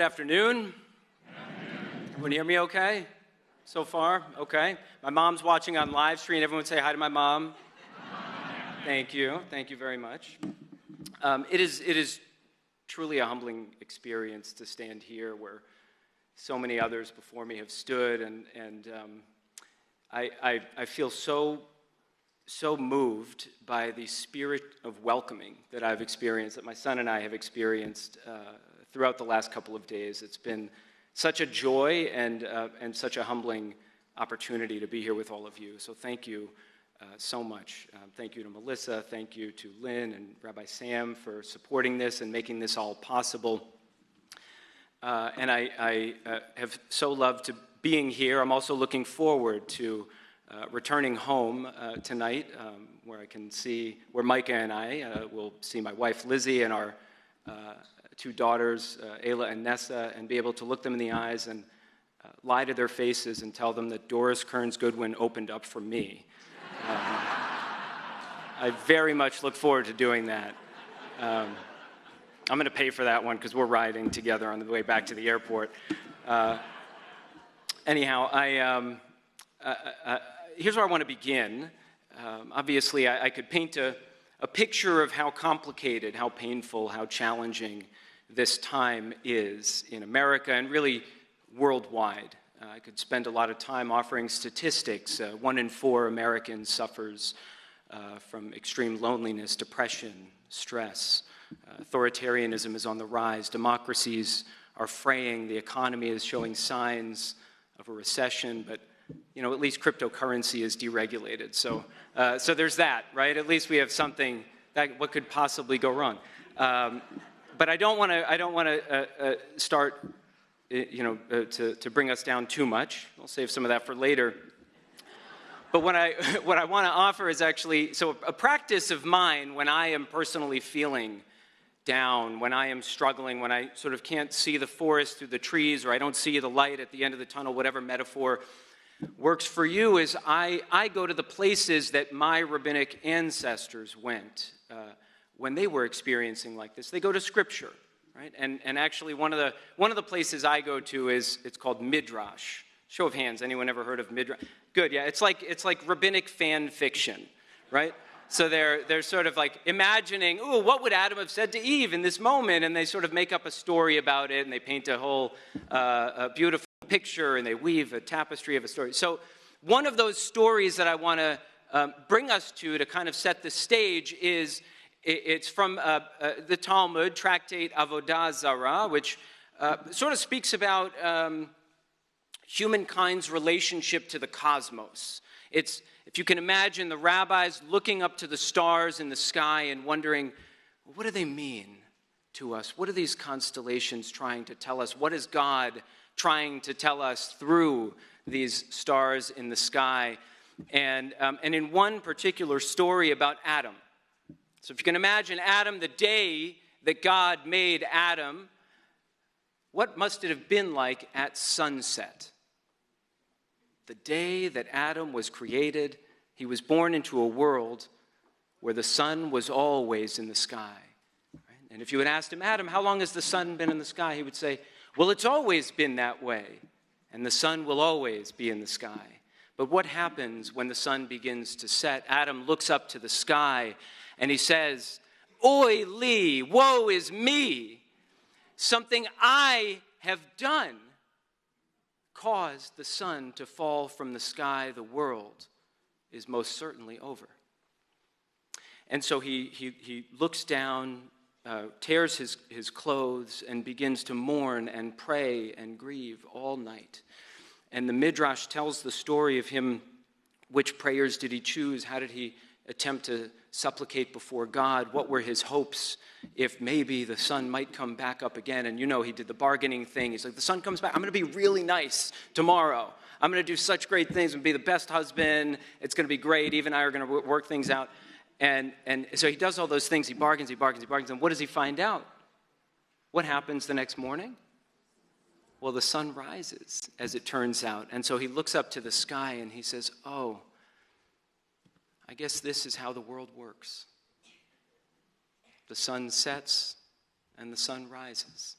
Good afternoon. Everyone hear me okay so far? Okay. My mom's watching on live stream. Everyone say hi to my mom. Thank you. Thank you very much. It is truly a humbling experience to stand here where so many others before me have stood, and I feel so moved by the spirit of welcoming that I've experienced, that my son and I have experienced throughout the last couple of days. It's been such a joy and such a humbling opportunity to be here with all of you. So thank you so much. Thank you to Melissa. Thank you to Lynn and Rabbi Sam for supporting this and making this all possible. And I have so loved being here. I'm also looking forward to returning home tonight, where Micah and I will see my wife Lizzie and our two daughters, Ayla and Nessa, and be able to look them in the eyes and lie to their faces and tell them that Doris Kearns Goodwin opened up for me. I very much look forward to doing that. I'm going to pay for that one because we're riding together on the way back to the airport. Anyhow, here's where I want to begin. Obviously, I could paint a picture of how complicated, how painful, how challenging this time is in America and really worldwide. I could spend a lot of time offering statistics. 1 in 4 Americans suffers from extreme loneliness, depression, stress. Authoritarianism is on the rise. Democracies are fraying. The economy is showing signs of a recession, but at least cryptocurrency is deregulated. So there's that, right? At least we have something what could possibly go wrong. But I don't want to start, to bring us down too much. I'll save some of that for later. But what I want to offer is actually a practice of mine when I am personally feeling down, when I am struggling, when I sort of can't see the forest through the trees, or I don't see the light at the end of the tunnel, whatever metaphor works for you, is I go to the places that my rabbinic ancestors went when they were experiencing like this. They go to Scripture, right? And actually one of the places I go to it's called Midrash. Show of hands, anyone ever heard of Midrash? Good, yeah. It's like rabbinic fan fiction, right? So they're sort of like imagining, what would Adam have said to Eve in this moment? And they sort of make up a story about it, and they paint a whole a beautiful picture, and they weave a tapestry of a story. So one of those stories that I want to bring us to kind of set the stage it's from the Talmud, Tractate Avodah Zarah, which sort of speaks about humankind's relationship to the cosmos. It's, if you can imagine, the rabbis looking up to the stars in the sky and wondering, what do they mean to us? What are these constellations trying to tell us? What is God trying to tell us through these stars in the sky? And in one particular story about Adam. So if you can imagine Adam, the day that God made Adam, what must it have been like at sunset? The day that Adam was created, he was born into a world where the sun was always in the sky. Right? And if you had asked him, Adam, how long has the sun been in the sky? He would say, well, it's always been that way, and the sun will always be in the sky. But what happens when the sun begins to set? Adam looks up to the sky, and he says, Oi li, woe is me. Something I have done caused the sun to fall from the sky. The world is most certainly over. And so he looks down, tears his clothes, and begins to mourn and pray and grieve all night. And the Midrash tells the story of him. Which prayers did he choose? How did he attempt to supplicate before God? What were his hopes if maybe the sun might come back up again? And he did the bargaining thing. He's like, the sun comes back. I'm going to be really nice tomorrow. I'm going to do such great things. I'm going to be the best husband. It's going to be great. Eve and I are going to work things out. And so he does all those things. He bargains. And what does he find out? What happens the next morning? Well, the sun rises, as it turns out. And so he looks up to the sky and he says, oh, I guess this is how the world works. The sun sets and the sun rises.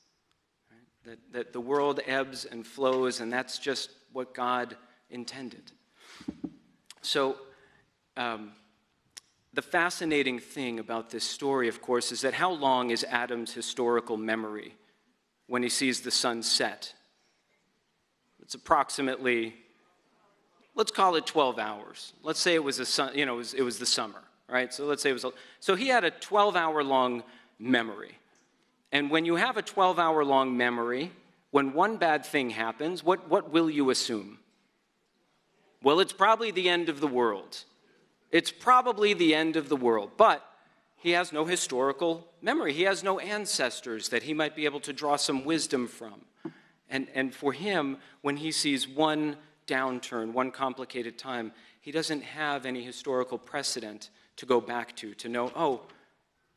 Right? that the world ebbs and flows, and that's just what God intended. So the fascinating thing about this story, of course, is that how long is Adam's historical memory when he sees the sun set? It's approximately, let's call it 12 hours. Let's say it was it was the summer, right? So let's say so he had a 12-hour-long memory. And when you have a 12-hour-long memory, when one bad thing happens, what will you assume? Well, it's probably the end of the world. It's probably the end of the world. But he has no historical memory. He has no ancestors that he might be able to draw some wisdom from. And for him, when he sees one downturn, one complicated time, he doesn't have any historical precedent to go back to know, oh,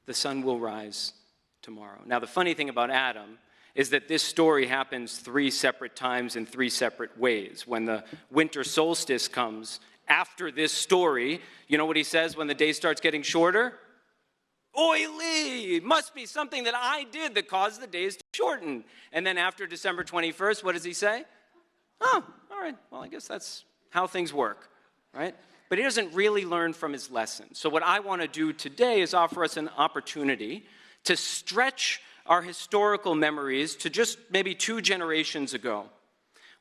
the sun will rise tomorrow. Now, the funny thing about Adam is that this story happens 3 separate times in 3 separate ways. When the winter solstice comes after this story, you know what he says when the day starts getting shorter? Oily! Must be something that I did that caused the days to shorten. And then after December 21st, what does he say? Oh, all right, well, I guess that's how things work, right? But he doesn't really learn from his lesson. So what I want to do today is offer us an opportunity to stretch our historical memories to just maybe 2 generations ago,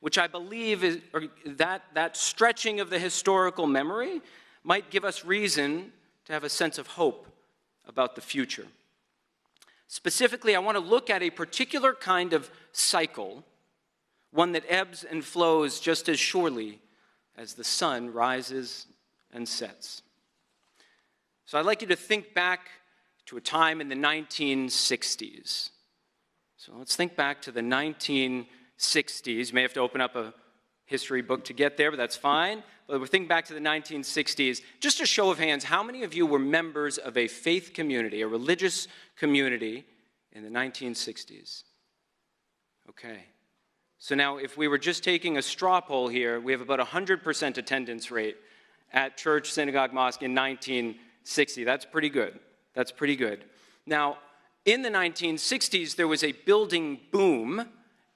which I believe is that stretching of the historical memory might give us reason to have a sense of hope about the future. Specifically, I want to look at a particular kind of cycle, one that ebbs and flows just as surely as the sun rises and sets. So I'd like you to think back to a time in the 1960s. So let's think back to the 1960s. You may have to open up a history book to get there, but that's fine. But we're thinking back to the 1960s. Just a show of hands, how many of you were members of a faith community, a religious community in the 1960s? Okay. So now if we were just taking a straw poll here, we have about 100% attendance rate at church, synagogue, mosque in 1960. That's pretty good. That's pretty good. Now, in the 1960s, there was a building boom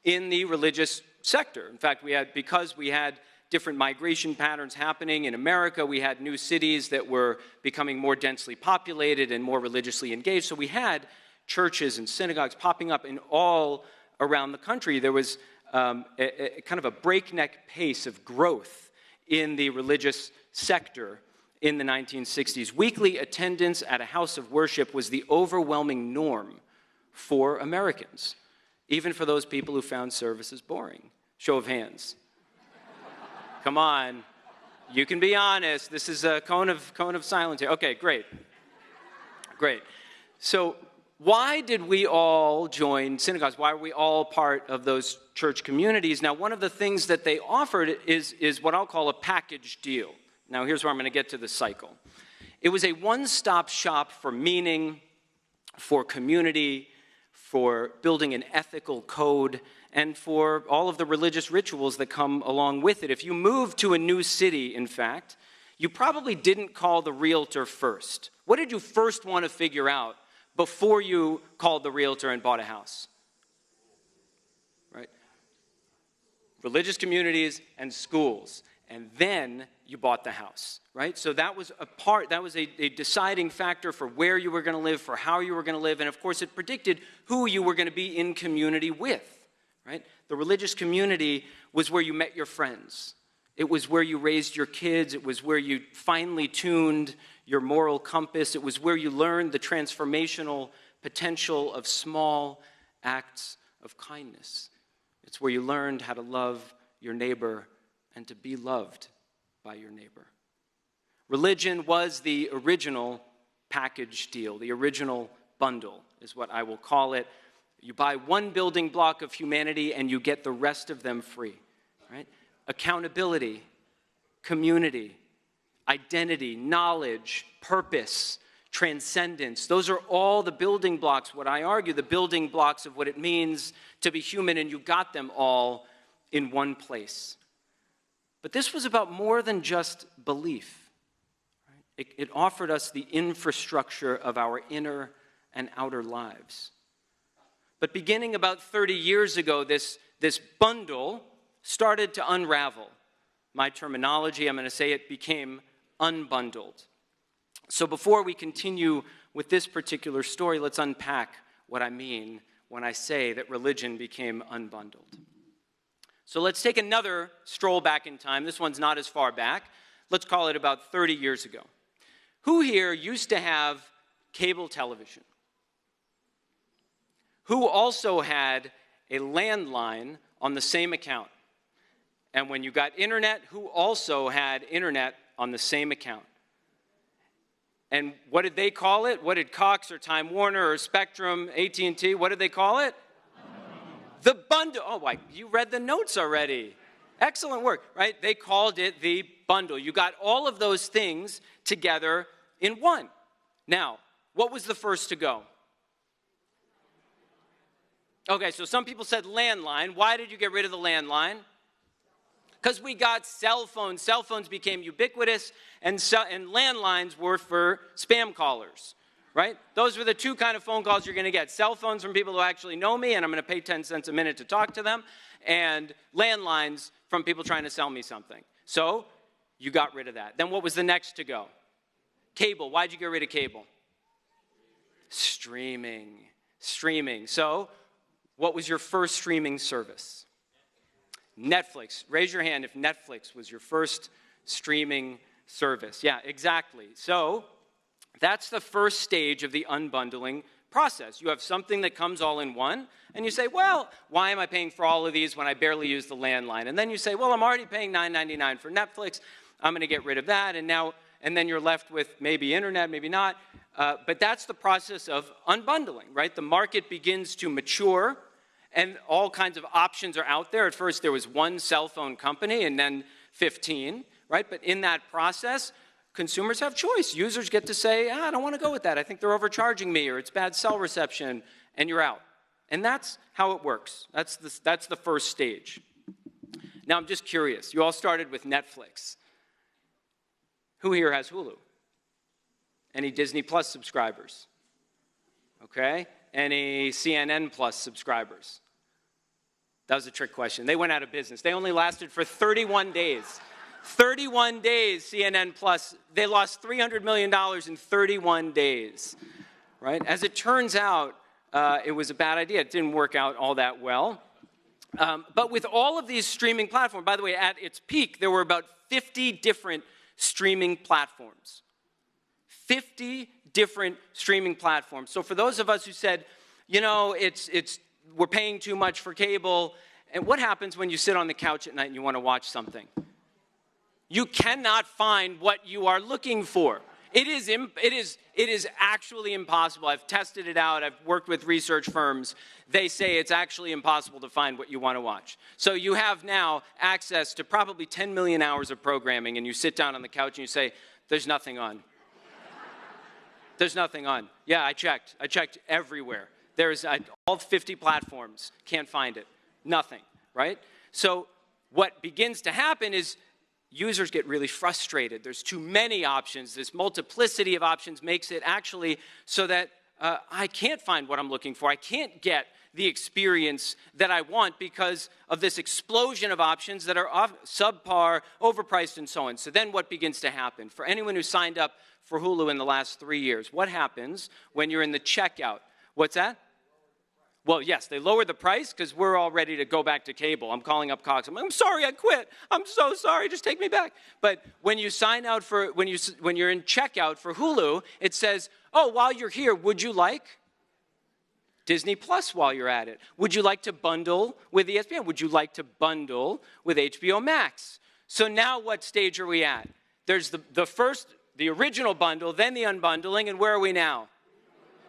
in the religious sector. In fact, because we had different migration patterns happening in America, we had new cities that were becoming more densely populated and more religiously engaged. So we had churches and synagogues popping up in all around the country. There was kind of a breakneck pace of growth in the religious sector in the 1960s. Weekly attendance at a house of worship was the overwhelming norm for Americans, even for those people who found services boring. Show of hands. Come on. You can be honest. This is a cone of silence here. Okay, great. Great. So why did we all join synagogues? Why were we all part of those church communities? Now, one of the things that they offered is what I'll call a package deal. Now, here's where I'm going to get to the cycle. It was a one-stop shop for meaning, for community, for building an ethical code, and for all of the religious rituals that come along with it. If you moved to a new city, in fact, you probably didn't call the realtor first. What did you first want to figure out before you called the realtor and bought a house? Right? Religious communities and schools. And then you bought the house, right? So that was a deciding factor for where you were going to live, for how you were going to live, and of course it predicted who you were going to be in community with, right? The religious community was where you met your friends. It was where you raised your kids. It was where you finely tuned your moral compass. It was where you learned the transformational potential of small acts of kindness. It's where you learned how to love your neighbor and to be loved by your neighbor. Religion was the original package deal, the original bundle is what I will call it. You buy one building block of humanity and you get the rest of them free, right? Accountability, community, identity, knowledge, purpose, transcendence. Those are all the building blocks, what I argue, the building blocks of what it means to be human, and you got them all in one place. But this was about more than just belief. Right? It offered us the infrastructure of our inner and outer lives. But beginning about 30 years ago, this bundle started to unravel. My terminology, I'm going to say it became unbundled. So before we continue with this particular story, let's unpack what I mean when I say that religion became unbundled. So let's take another stroll back in time. This one's not as far back. Let's call it about 30 years ago. Who here used to have cable television? Who also had a landline on the same account? And when you got internet, who also had internet on the same account? And what did they call it? What did Cox or Time Warner or Spectrum, AT&T, what did they call it? The bundle. Oh, why, you read the notes already. Excellent work, right? They called it the bundle. You got all of those things together in one. Now, what was the first to go? Okay, so some people said landline. Why did you get rid of the landline? Because we got cell phones. Cell phones became ubiquitous, and landlines were for spam callers, right? Those were the two kind of phone calls you're going to get. Cell phones from people who actually know me, and I'm going to pay 10 cents a minute to talk to them, and landlines from people trying to sell me something. So you got rid of that. Then what was the next to go? Cable. Why'd you get rid of cable? Streaming. So what was your first streaming service? Netflix. Raise your hand if Netflix was your first streaming service. Yeah, exactly. So that's the first stage of the unbundling process. You have something that comes all in one, and you say, well, why am I paying for all of these when I barely use the landline? And then you say, well, I'm already paying $9.99 for Netflix. I'm going to get rid of that, and then you're left with maybe internet, maybe not. But that's the process of unbundling, right? The market begins to mature, and all kinds of options are out there. At first, there was one cell phone company, and then 15, right? But in that process, consumers have choice. Users get to say, I don't want to go with that. I think they're overcharging me, or it's bad cell reception, and you're out. And that's how it works. That's the first stage. Now, I'm just curious. You all started with Netflix. Who here has Hulu? Any Disney Plus subscribers? Okay. Any CNN Plus subscribers? That was a trick question. They went out of business. They only lasted for 31 days. 31 days, CNN Plus. They lost $300 million in 31 days, right? As it turns out, it was a bad idea. It didn't work out all that well. But with all of these streaming platforms, by the way, at its peak, there were about 50 different streaming platforms. 50 different streaming platforms. So for those of us who said, you know, we're paying too much for cable, and what happens when you sit on the couch at night and you want to watch something? You cannot find what you are looking for. It is actually impossible. I've tested it out. I've worked with research firms. They say it's actually impossible to find what you want to watch. So you have now access to probably 10 million hours of programming, and you sit down on the couch and you say, there's nothing on. There's nothing on. Yeah, I checked. I checked everywhere. There's all 50 platforms. Can't find it. Nothing, right? So what begins to happen is users get really frustrated. There's too many options. This multiplicity of options makes it actually so that I can't find what I'm looking for. I can't get the experience that I want because of this explosion of options that are subpar, overpriced, and so on. So then what begins to happen? For anyone who signed up for Hulu in the last 3 years, what happens when you're in the checkout? What's that? Well, yes, they lower the price because we're all ready to go back to cable. I'm calling up Cox. I'm sorry, I quit. I'm so sorry. Just take me back. But when you sign out for, when you're in checkout for Hulu, it says, oh, while you're here, would you like Disney Plus while you're at it? Would you like to bundle with ESPN? Would you like to bundle with HBO Max? So now what stage are we at? There's the original bundle, then the unbundling, and where are we now?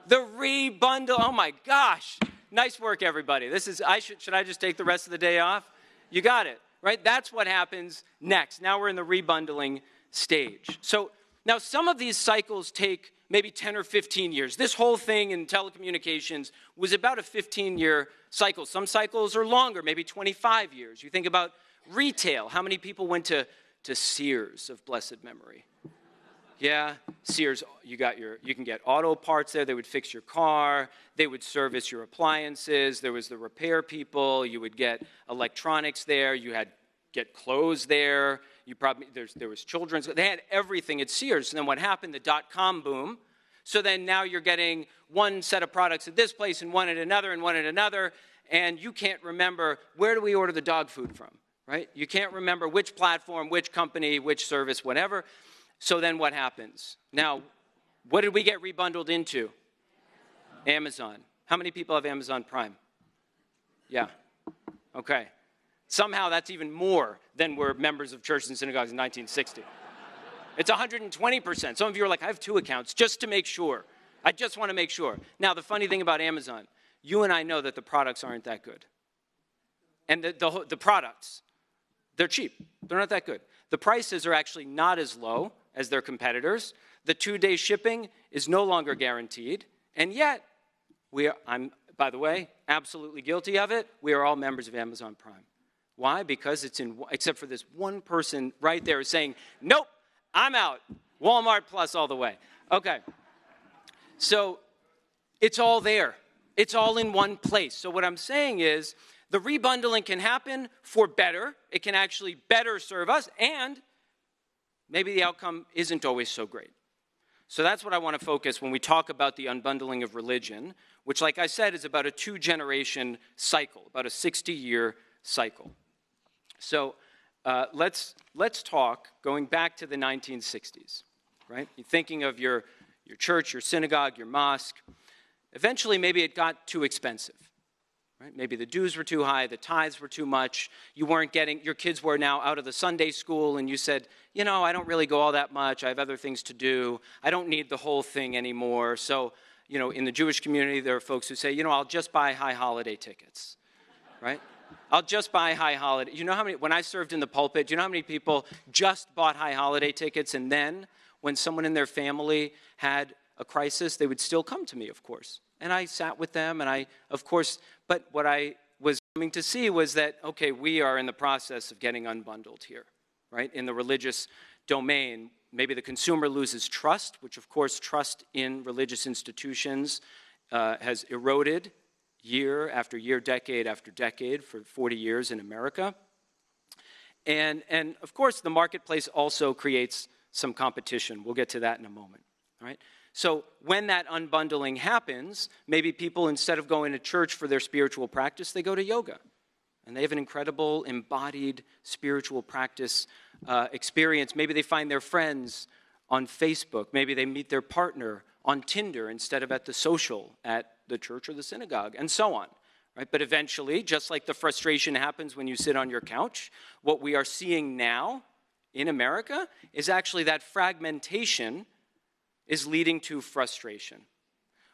The rebundle. Oh my gosh. Nice work, everybody. Should I just take the rest of the day off? You got it, right? That's what happens next. Now we're in the rebundling stage. So now some of these cycles take maybe 10 or 15 years. This whole thing in telecommunications was about a 15-year cycle. Some cycles are longer, maybe 25 years. You think about retail. How many people went to Sears of blessed memory? Yeah, Sears, you can get auto parts there. They would fix your car. They would service your appliances. There was the repair people. You would get electronics there. You had get clothes there. There was children's. They had everything at Sears. And then what happened? The dot-com boom. So then now you're getting one set of products at this place and one at another and one at another. And you can't remember, where do we order the dog food from, right? You can't remember which platform, which company, which service, whatever. So then what happens? Now, what did we get rebundled into? Amazon. How many people have Amazon Prime? Yeah. Okay. Somehow that's even more than were members of churches and synagogues in 1960. It's 120%. Some of you are like, I have 2 accounts just to make sure. I just want to make sure. Now, the funny thing about Amazon, you and I know that the products aren't that good. And the products, they're cheap. They're not that good. The prices are actually not as low as their competitors. The 2-day shipping is no longer guaranteed. And yet, I'm, by the way, absolutely guilty of it. We are all members of Amazon Prime. Why? Because except for this one person right there saying, nope, I'm out. Walmart Plus all the way. Okay. So it's all there. It's all in one place. So what I'm saying is the rebundling can happen for better. It can actually better serve us, and maybe the outcome isn't always so great. So that's what I want to focus when we talk about the unbundling of religion, which, like I said, is about a 2-generation cycle, about a 60-year cycle. So let's talk going back to the 1960s, right? You're thinking of your church, your synagogue, your mosque. Eventually, maybe it got too expensive. Right? Maybe the dues were too high, the tithes were too much, your kids were now out of the Sunday school, and you said, I don't really go all that much, I have other things to do, I don't need the whole thing anymore. So, in the Jewish community, there are folks who say, I'll just buy high holiday tickets, right? I'll just buy high holiday. When I served in the pulpit, do you know how many people just bought high holiday tickets, and then when someone in their family had a crisis, they would still come to me, of course. And I sat with them, and but what I was coming to see was that, okay, we are in the process of getting unbundled here, right? In the religious domain, maybe the consumer loses trust, which of course trust in religious institutions has eroded year after year, decade after decade for 40 years in America. And of course, the marketplace also creates some competition. We'll get to that in a moment, all right? So when that unbundling happens, maybe people, instead of going to church for their spiritual practice, they go to yoga. And they have an incredible embodied spiritual practice experience. Maybe they find their friends on Facebook. Maybe they meet their partner on Tinder instead of at the social at the church or the synagogue, and so on. Right? But eventually, just like the frustration happens when you sit on your couch, what we are seeing now in America is actually that fragmentation is leading to frustration,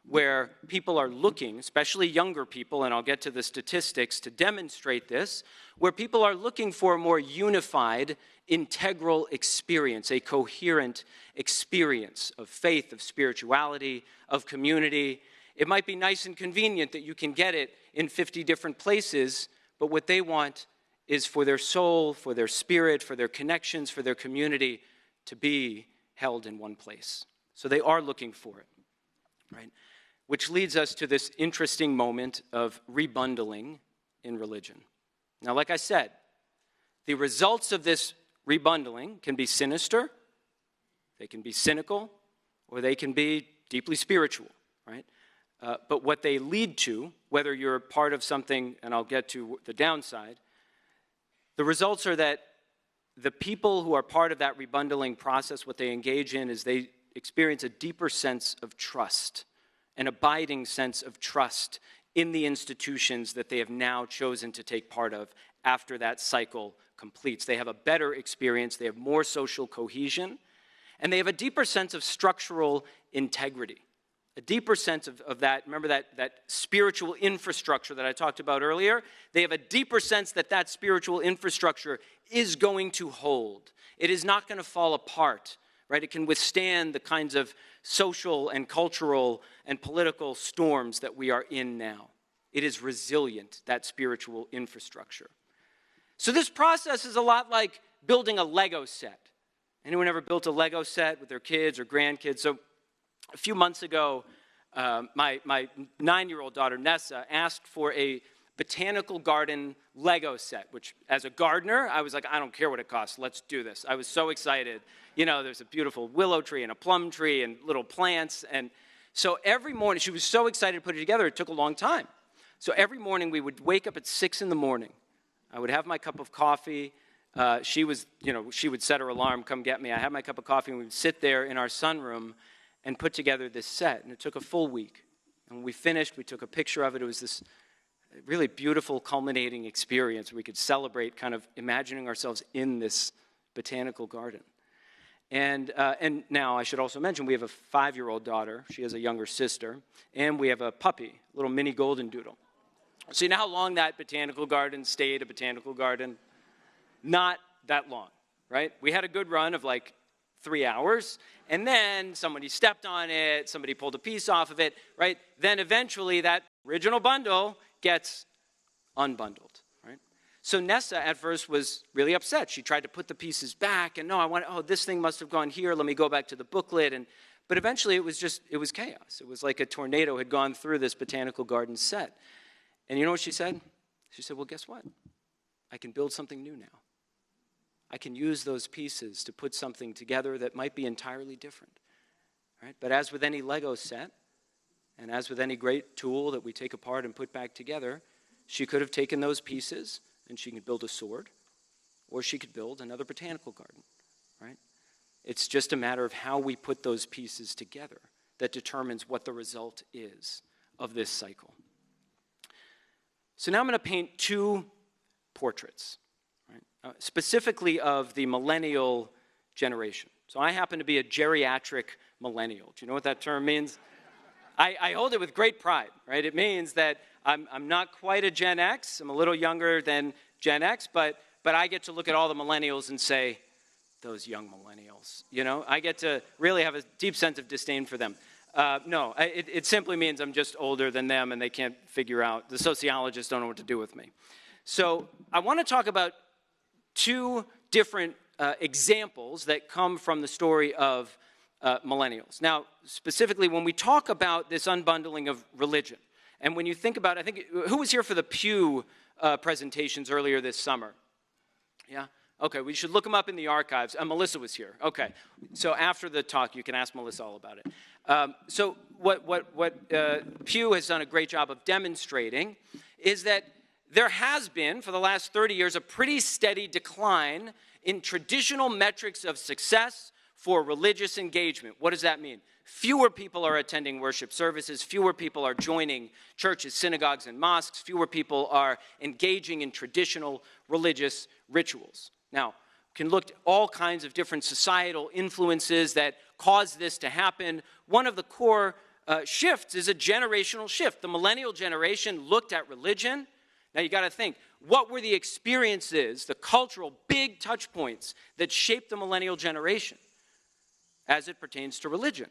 where people are looking, especially younger people, and I'll get to the statistics to demonstrate this, where people are looking for a more unified, integral experience, a coherent experience of faith, of spirituality, of community. It might be nice and convenient that you can get it in 50 different places, but what they want is for their soul, for their spirit, for their connections, for their community to be held in one place. So they are looking for it, right? Which leads us to this interesting moment of rebundling in religion. Now, like I said, the results of this rebundling can be sinister, they can be cynical, or they can be deeply spiritual, right? But what they lead to, whether you're part of something, and I'll get to the downside, the results are that the people who are part of that rebundling process, what they engage in is they experience a deeper sense of trust, an abiding sense of trust in the institutions that they have now chosen to take part of after that cycle completes. They have a better experience, they have more social cohesion, and they have a deeper sense of structural integrity, a deeper sense of that, remember that spiritual infrastructure that I talked about earlier? They have a deeper sense that that spiritual infrastructure is going to hold. It is not going to fall apart. Right? It can withstand the kinds of social and cultural and political storms that we are in now. It is resilient, that spiritual infrastructure. So this process is a lot like building a Lego set. Anyone ever built a Lego set with their kids or grandkids? So a few months ago, my 9-year-old daughter, Nessa, asked for a botanical garden Lego set, which as a gardener, I was like, I don't care what it costs. Let's do this. I was so excited. You know, there's a beautiful willow tree and a plum tree and little plants. And so every morning, she was so excited to put it together, it took a long time. So every morning, we would wake up at 6 in the morning. I would have my cup of coffee. She would set her alarm, come get me. I had my cup of coffee, and we would sit there in our sunroom and put together this set. And it took a full week. And when we finished, we took a picture of it. It was this really beautiful, culminating experience where we could celebrate kind of imagining ourselves in this botanical garden. And now I should also mention we have a 5-year-old daughter. She has a younger sister. And we have a puppy, a little mini golden doodle. So you know how long that botanical garden stayed a botanical garden? Not that long, right? We had a good run of like 3 hours, and then somebody stepped on it, somebody pulled a piece off of it, right? Then eventually that original bundle gets unbundled, right? So Nessa at first was really upset. She tried to put the pieces back, and this thing must have gone here. Let me go back to the booklet. But eventually it was chaos. It was like a tornado had gone through this botanical garden set. And you know what she said? She said, well, guess what? I can build something new now. I can use those pieces to put something together that might be entirely different, right? But as with any Lego set, and as with any great tool that we take apart and put back together, she could have taken those pieces and she could build a sword, or she could build another botanical garden, right? It's just a matter of how we put those pieces together that determines what the result is of this cycle. So now I'm going to paint 2 portraits, specifically of the millennial generation. So I happen to be a geriatric millennial. Do you know what that term means? I hold it with great pride, right? It means that I'm not quite a Gen X. I'm a little younger than Gen X, but I get to look at all the millennials and say, those young millennials, you know? I get to really have a deep sense of disdain for them. It simply means I'm just older than them and they can't figure out, the sociologists don't know what to do with me. So I want to talk about 2 different examples that come from the story of millennials. Now, specifically, when we talk about this unbundling of religion, and when you think about, I think, who was here for the Pew presentations earlier this summer? Yeah? Okay, we should look them up in the archives. Melissa was here. Okay, so after the talk, you can ask Melissa all about it. So what Pew has done a great job of demonstrating is that there has been, for the last 30 years, a pretty steady decline in traditional metrics of success for religious engagement. What does that mean? Fewer people are attending worship services. Fewer people are joining churches, synagogues, and mosques. Fewer people are engaging in traditional religious rituals. Now, we can look at all kinds of different societal influences that cause this to happen. One of the core shifts is a generational shift. The millennial generation looked at religion. Now, you got to think, what were the experiences, the cultural big touch points that shaped the millennial generation as it pertains to religion?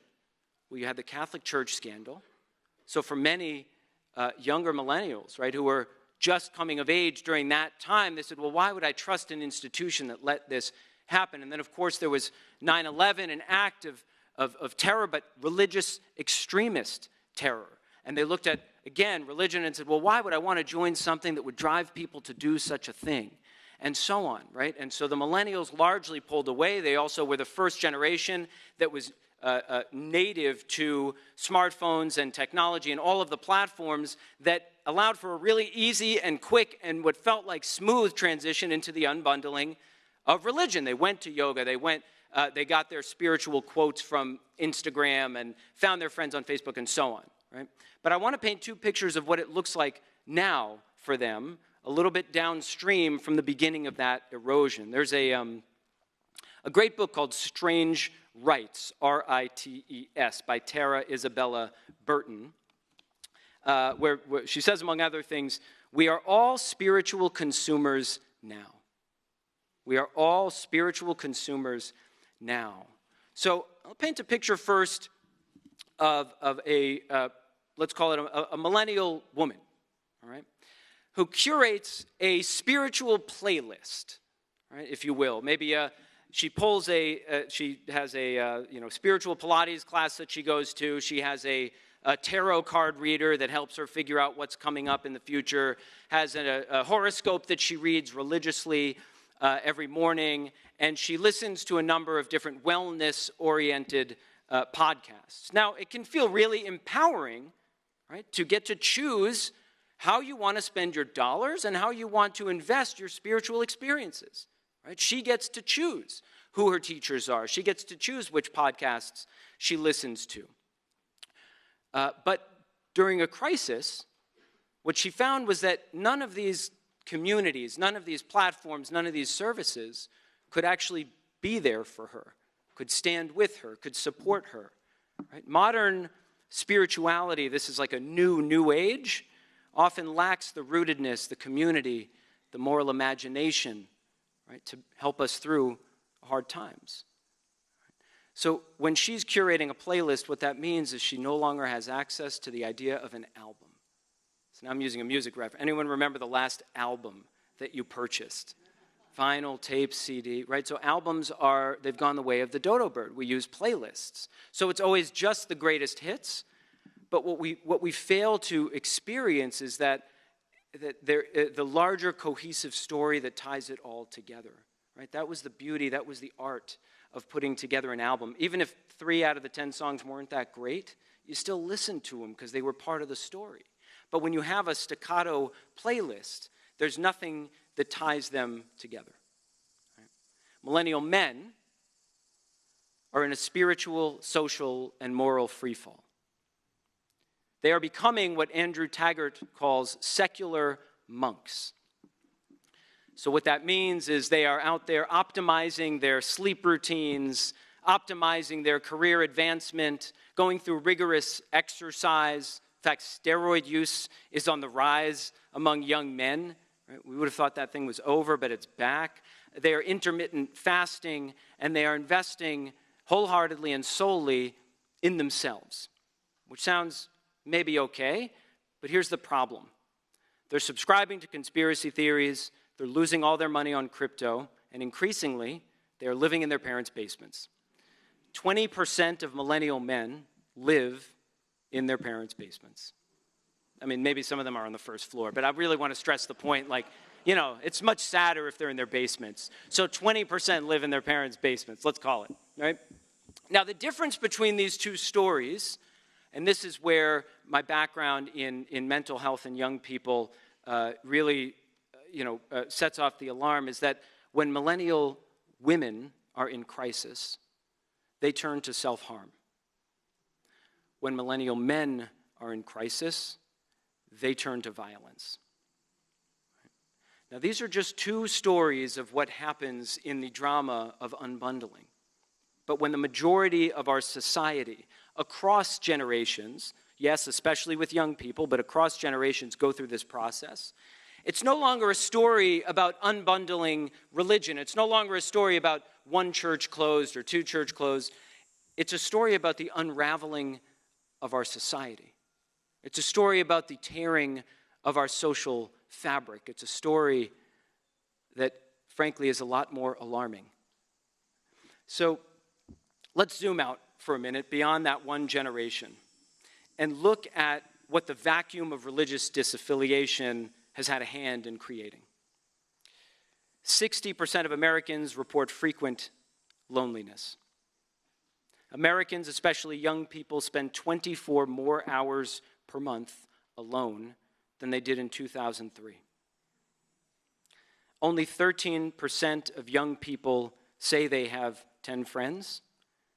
Well, you had the Catholic Church scandal. So for many younger millennials, right, who were just coming of age during that time, they said, well, why would I trust an institution that let this happen? And then, of course, there was 9/11, an act of terror, but religious extremist terror. And they looked at, again, religion and said, well, why would I want to join something that would drive people to do such a thing? And so on, right? And so the millennials largely pulled away. They also were the first generation that was native to smartphones and technology and all of the platforms that allowed for a really easy and quick and what felt like smooth transition into the unbundling of religion. They went to yoga. They got their spiritual quotes from Instagram and found their friends on Facebook and so on, right? But I want to paint 2 pictures of what it looks like now for them, a little bit downstream from the beginning of that erosion. There's a great book called Strange Rites, R-I-T-E-S, by Tara Isabella Burton, where she says, among other things, we are all spiritual consumers now. We are all spiritual consumers now. So I'll paint a picture first of a let's call it a millennial woman, all right, who curates a spiritual playlist, right, if you will, maybe a she has a spiritual Pilates class that she goes to. She has a tarot card reader that helps her figure out what's coming up in the future, has a horoscope that she reads religiously every morning, and she listens to a number of different wellness-oriented podcasts. Now, it can feel really empowering, right, to get to choose how you want to spend your dollars and how you want to invest your spiritual experiences. Right? She gets to choose who her teachers are. She gets to choose which podcasts she listens to. But during a crisis, what she found was that none of these communities, none of these platforms, none of these services could actually be there for her, could stand with her, could support her. Right? Modern spirituality, this is like a new age, often lacks the rootedness, the community, the moral imagination, right, to help us through hard times. So when she's curating a playlist, what that means is she no longer has access to the idea of an album. So now I'm using a music reference. Anyone remember the last album that you purchased? Vinyl, tape, CD, right? So albums they've gone the way of the dodo bird. We use playlists. So it's always just the greatest hits. But what we fail to experience is that the larger cohesive story that ties it all together, right? That was the beauty, that was the art of putting together an album. Even if 3 out of the 10 songs weren't that great, you still listened to them because they were part of the story. But when you have a staccato playlist, there's nothing that ties them together. Right? Millennial men are in a spiritual, social, and moral freefall. They are becoming what Andrew Taggart calls secular monks. So what that means is they are out there optimizing their sleep routines, optimizing their career advancement, going through rigorous exercise. In fact, steroid use is on the rise among young men. Right? We would have thought that thing was over, but it's back. They are intermittent fasting, and they are investing wholeheartedly and solely in themselves, which sounds maybe okay, but here's the problem. They're subscribing to conspiracy theories, they're losing all their money on crypto, and increasingly, they're living in their parents' basements. 20% of millennial men live in their parents' basements. I mean, maybe some of them are on the first floor, but I really want to stress the point, it's much sadder if they're in their basements. So 20% live in their parents' basements, let's call it, right? Now, the difference between these two stories, and this is where my background in mental health and young people really sets off the alarm, is that when millennial women are in crisis, they turn to self-harm. When millennial men are in crisis, they turn to violence. Now, these are just two stories of what happens in the drama of unbundling. But when the majority of our society, across generations, yes, especially with young people, but across generations go through this process, it's no longer a story about unbundling religion. It's no longer a story about one church closed or two church closed. It's a story about the unraveling of our society. It's a story about the tearing of our social fabric. It's a story that, frankly, is a lot more alarming. So let's zoom out for a minute beyond that one generation and look at what the vacuum of religious disaffiliation has had a hand in creating. 60% of Americans report frequent loneliness. Americans, especially young people, spend 24 more hours per month alone than they did in 2003. Only 13% of young people say they have 10 friends,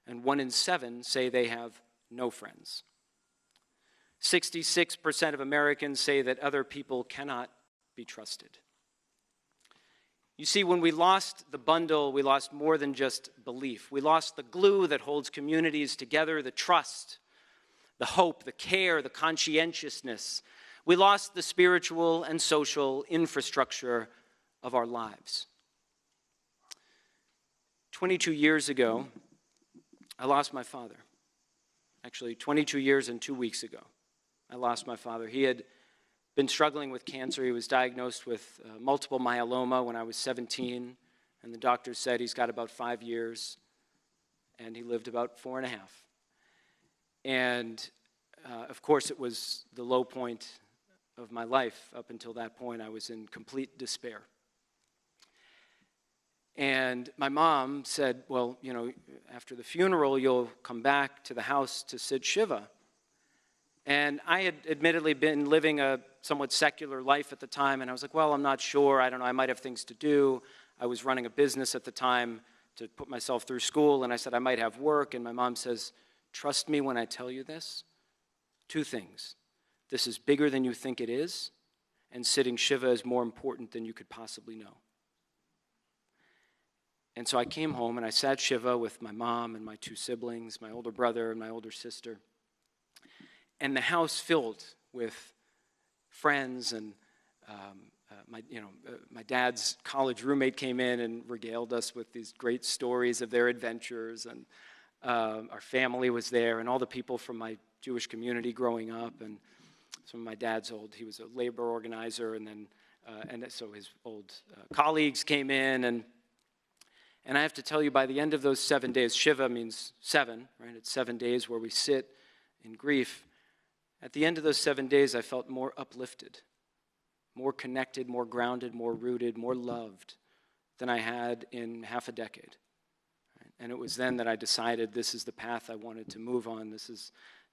and 1 in 7 say they have no friends. 66% of Americans say that other people cannot be trusted. You see, when we lost the bundle, we lost more than just belief. We lost the glue that holds communities together, the trust, the hope, the care, the conscientiousness. We lost the spiritual and social infrastructure of our lives. 22 years ago, I lost my father. Actually, 22 years and 2 weeks ago, I lost my father. He had been struggling with cancer. He was diagnosed with multiple myeloma when I was 17. And the doctor said he's got about 5 years, and he lived about 4.5. And, of course, it was the low point of my life. Up until that point, I was in complete despair. And my mom said, well, you know, after the funeral, you'll come back to the house to sit Shiva. And I had admittedly been living a somewhat secular life at the time, and I was like, well, I'm not sure. I don't know. I might have things to do. I was running a business at the time to put myself through school, and I said I might have work. And my mom says, trust me when I tell you this. 2 things. This is bigger than you think it is, and sitting Shiva is more important than you could possibly know. And so I came home, and I sat Shiva with my mom and my 2 siblings, my older brother and my older sister. And the house filled with friends, and my dad's college roommate came in and regaled us with these great stories of their adventures, and our family was there, and all the people from my Jewish community growing up, and some of my dad's he was a labor organizer, and then so his old colleagues came in, and I have to tell you, by the end of those 7 days, Shiva means 7, right? It's 7 days where we sit in grief. At the end of those 7 days, I felt more uplifted, more connected, more grounded, more rooted, more loved than I had in half a decade. Right? And it was then that I decided this is the path I wanted to move on.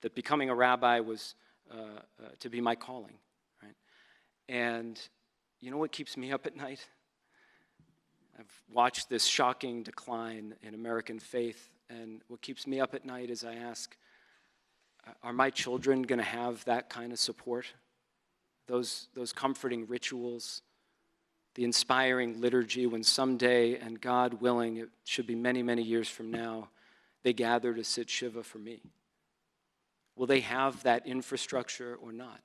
That becoming a rabbi was to be my calling. Right? And you know what keeps me up at night? I've watched this shocking decline in American faith, and what keeps me up at night is I ask, are my children going to have that kind of support? Those comforting rituals, the inspiring liturgy when someday, and God willing, it should be many, many years from now, they gather to sit Shiva for me. Will they have that infrastructure or not?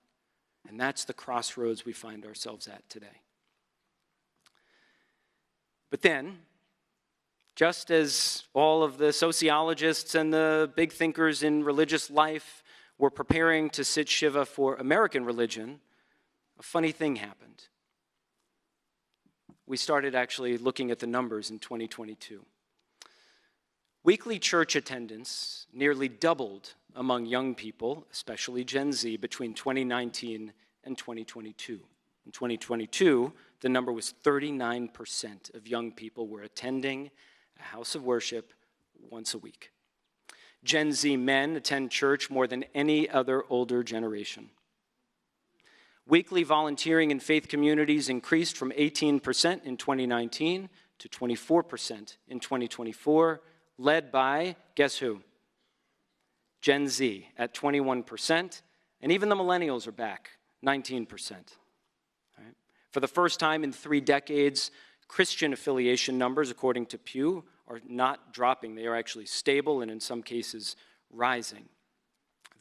And that's the crossroads we find ourselves at today. But then, just as all of the sociologists and the big thinkers in religious life were preparing to sit Shiva for American religion, a funny thing happened. We started actually looking at the numbers in 2022. Weekly church attendance nearly doubled among young people, especially Gen Z, between 2019 and 2022. In 2022, the number was 39% of young people were attending a house of worship once a week. Gen Z men attend church more than any other older generation. Weekly volunteering in faith communities increased from 18% in 2019 to 24% in 2024, led by, guess who? Gen Z at 21%, and even the millennials are back, 19%. Right? For the first time in 3 decades, Christian affiliation numbers, according to Pew, are not dropping. They are actually stable and in some cases rising.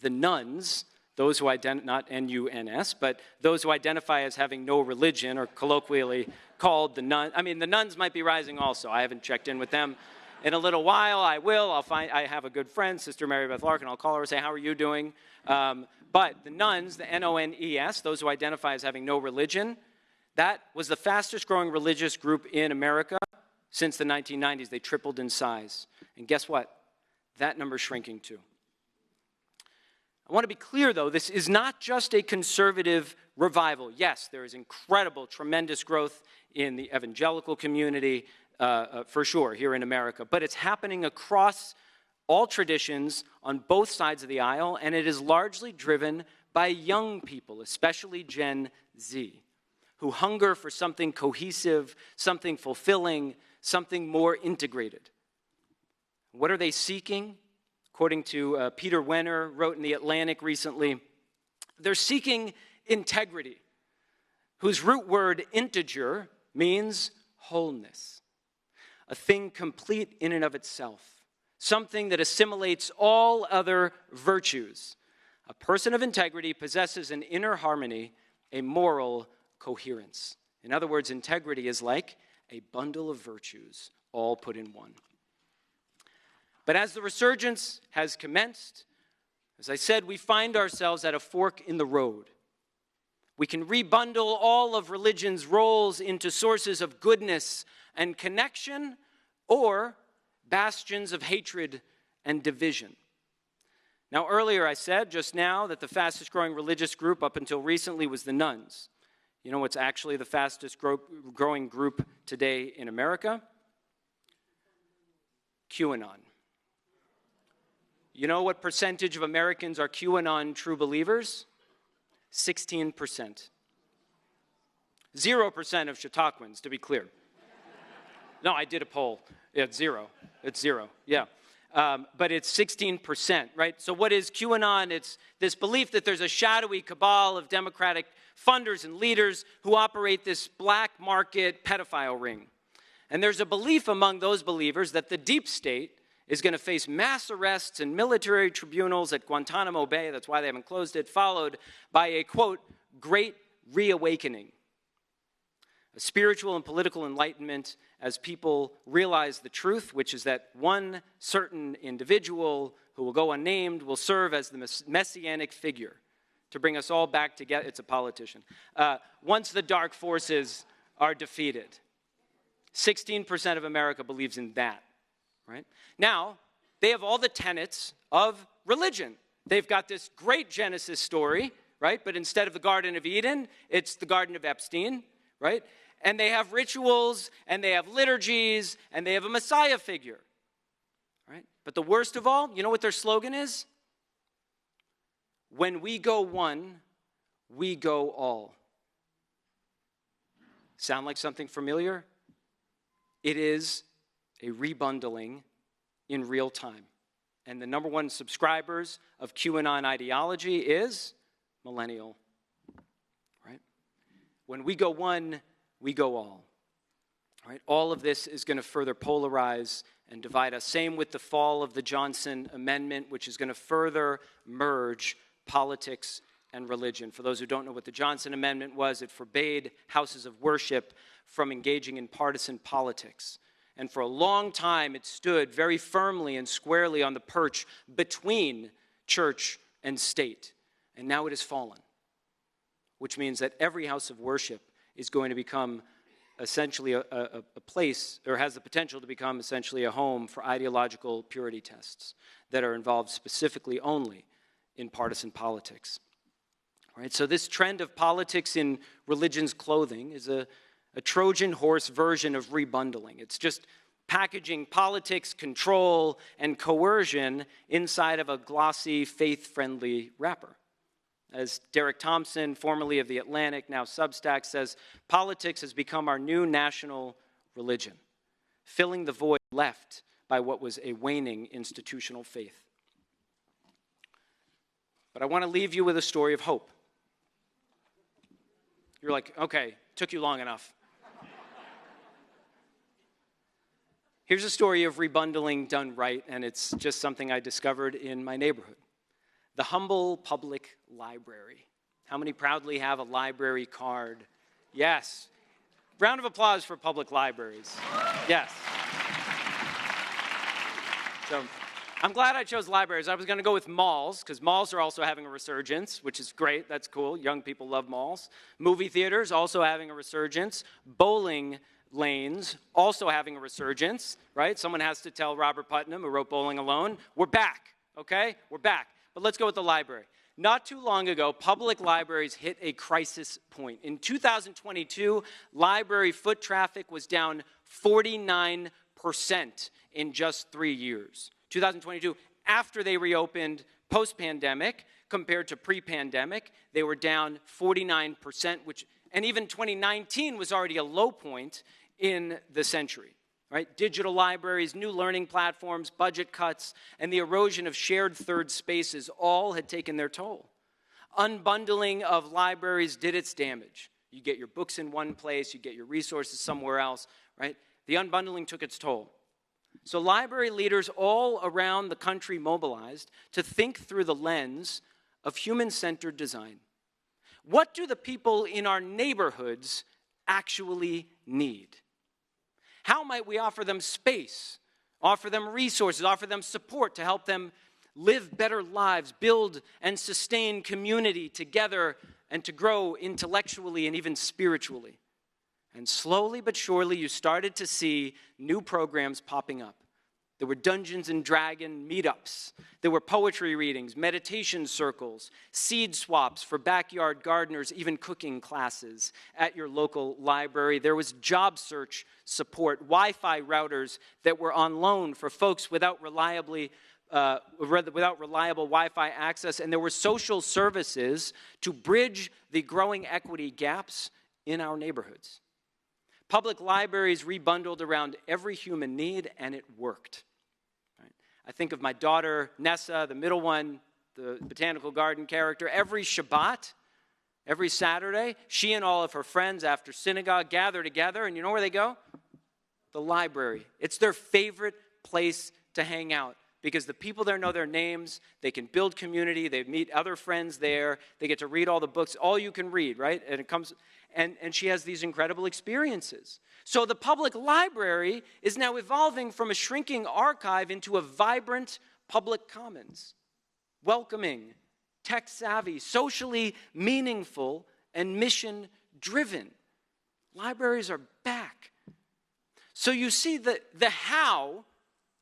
The nuns, those who identify, not N-U-N-S, but those who identify as having no religion, or colloquially called the nuns. I mean, the nuns might be rising also. I haven't checked in with them in a little while. I will. I have a good friend, Sister Mary Beth Larkin. I'll call her and say, how are you doing? But the nuns, the N-O-N-E-S, those who identify as having no religion, that was the fastest growing religious group in America since the 1990s. They tripled in size. And guess what? That number's shrinking too. I want to be clear, though, this is not just a conservative revival. Yes, there is incredible, tremendous growth in the evangelical community, for sure, here in America. But it's happening across all traditions on both sides of the aisle, and it is largely driven by young people, especially Gen Z, who hunger for something cohesive, something fulfilling, something more integrated. What are they seeking? According to Peter Wenner, wrote in The Atlantic recently, they're seeking integrity, whose root word integer means wholeness, a thing complete in and of itself, something that assimilates all other virtues. A person of integrity possesses an inner harmony, a moral coherence. In other words, integrity is like a bundle of virtues, all put in one. But as the resurgence has commenced, as I said, we find ourselves at a fork in the road. We can rebundle all of religion's roles into sources of goodness and connection, or bastions of hatred and division. Now, earlier I said just now that the fastest growing religious group up until recently was the nuns. You know what's actually the fastest growing group today in America? QAnon. You know what percentage of Americans are QAnon true believers? 16%. 0% of Chautauquans, to be clear. No, I did a poll. It's zero. It's zero, yeah. But it's 16%, right? So what is QAnon? It's this belief that there's a shadowy cabal of Democratic funders and leaders who operate this black market pedophile ring. And there's a belief among those believers that the deep state is going to face mass arrests and military tribunals at Guantanamo Bay, that's why they haven't closed it, followed by a, quote, great reawakening. A spiritual and political enlightenment as people realize the truth, which is that one certain individual who will go unnamed will serve as the messianic figure to bring us all back together. It's a politician. Once the dark forces are defeated. 16% of America believes in that. Right? Now, they have all the tenets of religion. They've got this great Genesis story, right? But instead of the Garden of Eden, it's the Garden of Epstein, right? And they have rituals, and they have liturgies, and they have a Messiah figure, right? But the worst of all, you know what their slogan is? When we go one, we go all. Sound like something familiar? It is a rebundling in real time. And the number one subscribers of QAnon ideology is millennial, right? When we go one, we go all, right? All of this is going to further polarize and divide us. Same with the fall of the Johnson Amendment, which is going to further merge politics and religion. For those who don't know what the Johnson Amendment was, it forbade houses of worship from engaging in partisan politics. And for a long time, it stood very firmly and squarely on the perch between church and state. And now it has fallen, which means that every house of worship is going to become essentially a place, or has the potential to become essentially a home for ideological purity tests that are involved specifically only in partisan politics. Right? So this trend of politics in religion's clothing is a Trojan horse version of rebundling. It's just packaging politics, control, and coercion inside of a glossy, faith-friendly wrapper. As Derek Thompson, formerly of The Atlantic, now Substack, says, politics has become our new national religion, filling the void left by what was a waning institutional faith. But I want to leave you with a story of hope. You're like, okay, took you long enough. Here's a story of rebundling done right, and it's just something I discovered in my neighborhood. The Humble Public Library. How many proudly have a library card? Yes. Round of applause for public libraries. Yes. So I'm glad I chose libraries. I was going to go with malls, because malls are also having a resurgence, which is great. That's cool. Young people love malls. Movie theaters also having a resurgence. Bowling lanes also having a resurgence, right? Someone has to tell Robert Putnam, who wrote Bowling Alone, we're back, okay? We're back. But let's go with the library. Not too long ago, public libraries hit a crisis point. In 2022, library foot traffic was down 49% in just 3 years. 2022, after they reopened post-pandemic, compared to pre-pandemic, they were down 49%, and even 2019 was already a low point in the century. Right? Digital libraries, new learning platforms, budget cuts, and the erosion of shared third spaces all had taken their toll. Unbundling of libraries did its damage. You get your books in one place, you get your resources somewhere else, right? The unbundling took its toll. So library leaders all around the country mobilized to think through the lens of human-centered design. What do the people in our neighborhoods actually need? How might we offer them space, offer them resources, offer them support to help them live better lives, build and sustain community together and to grow intellectually and even spiritually. And slowly but surely, you started to see new programs popping up. There were Dungeons and Dragon meetups. There were poetry readings, meditation circles, seed swaps for backyard gardeners, even cooking classes at your local library. There was job search support, Wi-Fi routers that were on loan for folks without reliable Wi-Fi access. And there were social services to bridge the growing equity gaps in our neighborhoods. Public libraries rebundled around every human need, and it worked. Right? I think of my daughter, Nessa, the middle one, the botanical garden character. Every Shabbat, every Saturday, she and all of her friends after synagogue gather together, and you know where they go? The library. It's their favorite place to hang out because the people there know their names, they can build community, they meet other friends there, they get to read all the books, all you can read, right? And it comes... And she has these incredible experiences. So the public library is now evolving from a shrinking archive into a vibrant public commons, welcoming, tech-savvy, socially meaningful, and mission-driven. Libraries are back. So you see the how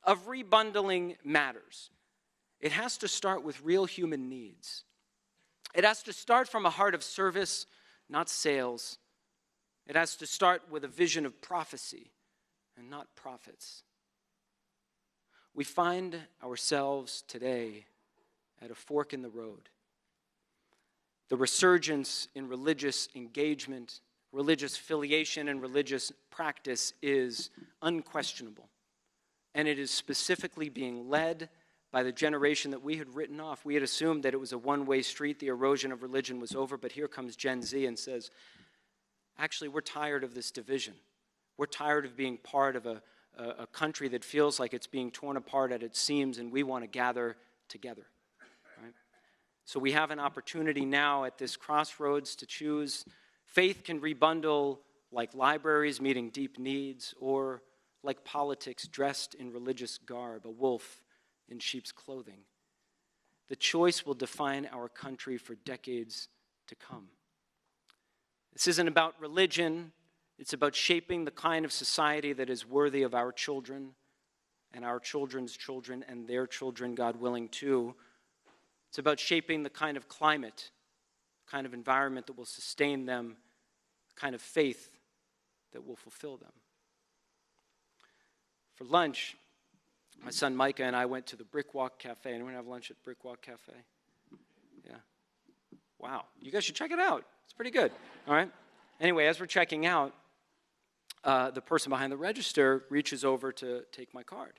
of rebundling matters. It has to start with real human needs. It has to start from a heart of service, not sales. It has to start with a vision of prophecy and not profits. We find ourselves today at a fork in the road. The resurgence in religious engagement, religious affiliation, and religious practice is unquestionable. And it is specifically being led by the generation that we had written off. We had assumed that it was a one-way street, the erosion of religion was over, but here comes Gen Z and says, actually, we're tired of this division. We're tired of being part of a country that feels like it's being torn apart at its seams, and we want to gather together. Right? So we have an opportunity now at this crossroads to choose. Faith can rebundle like libraries meeting deep needs, or like politics dressed in religious garb, a wolf in sheep's clothing. The choice will define our country for decades to come. This isn't about religion. It's about shaping the kind of society that is worthy of our children and our children's children and their children, God willing, too. It's about shaping the kind of climate, kind of environment that will sustain them, the kind of faith that will fulfill them. For lunch, my son Micah and I went to the Brick Walk Cafe. Anyone have lunch at Brick Walk Cafe? Yeah. Wow. You guys should check it out. It's pretty good. All right. Anyway, as we're checking out, the person behind the register reaches over to take my card.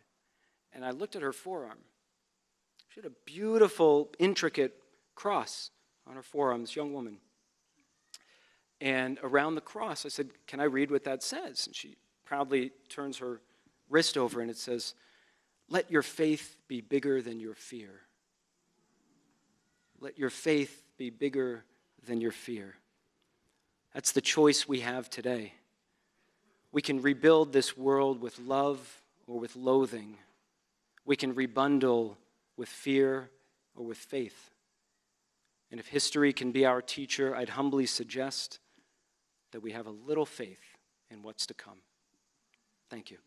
And I looked at her forearm. She had a beautiful, intricate cross on her forearm, this young woman. And around the cross, I said, "Can I read what that says?" And she proudly turns her wrist over, and it says, "Let your faith be bigger than your fear." Let your faith be bigger than your fear. That's the choice we have today. We can rebuild this world with love or with loathing. We can rebundle with fear or with faith. And if history can be our teacher, I'd humbly suggest that we have a little faith in what's to come. Thank you.